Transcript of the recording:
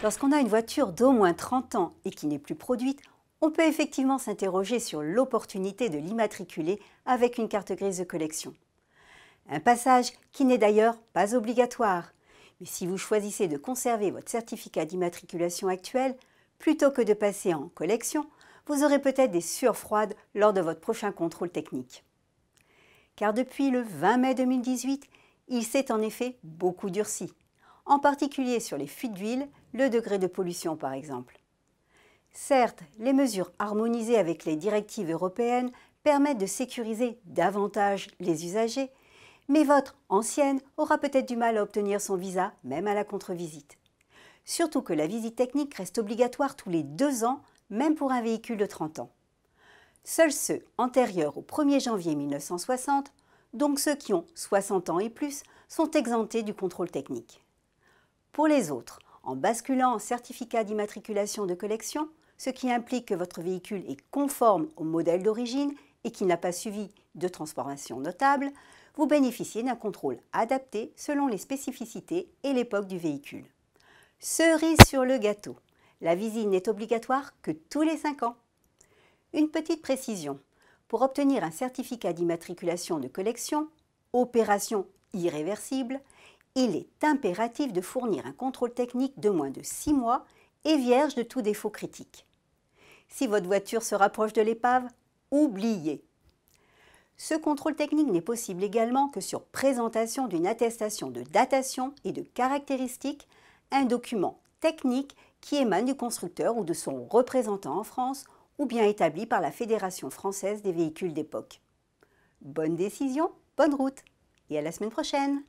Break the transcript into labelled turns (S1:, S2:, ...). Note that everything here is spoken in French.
S1: Lorsqu'on a une voiture d'au moins 30 ans et qui n'est plus produite, on peut effectivement s'interroger sur l'opportunité de l'immatriculer avec une carte grise de collection. Un passage qui n'est d'ailleurs pas obligatoire. Mais si vous choisissez de conserver votre certificat d'immatriculation actuel, plutôt que de passer en collection, vous aurez peut-être des sueurs froides lors de votre prochain contrôle technique. Car depuis le 20 mai 2018, il s'est en effet beaucoup durci, en particulier sur les fuites d'huile, le degré de pollution par exemple. Certes, les mesures harmonisées avec les directives européennes permettent de sécuriser davantage les usagers, mais votre ancienne aura peut-être du mal à obtenir son visa, même à la contre-visite. Surtout que la visite technique reste obligatoire tous les 2 ans, même pour un véhicule de 30 ans. Seuls ceux antérieurs au 1er janvier 1960, donc ceux qui ont 60 ans et plus, sont exemptés du contrôle technique. Pour les autres, en basculant en certificat d'immatriculation de collection, ce qui implique que votre véhicule est conforme au modèle d'origine et qu'il n'a pas subi de transformation notable, vous bénéficiez d'un contrôle adapté selon les spécificités et l'époque du véhicule. Cerise sur le gâteau, la visite n'est obligatoire que tous les 5 ans. Une petite précision, pour obtenir un certificat d'immatriculation de collection, opération irréversible, il est impératif de fournir un contrôle technique de moins de 6 mois et vierge de tout défaut critique. Si votre voiture se rapproche de l'épave, oubliez. Ce contrôle technique n'est possible également que sur présentation d'une attestation de datation et de caractéristiques, un document technique qui émane du constructeur ou de son représentant en France ou bien établi par la Fédération française des véhicules d'époque. Bonne décision, bonne route et à la semaine prochaine!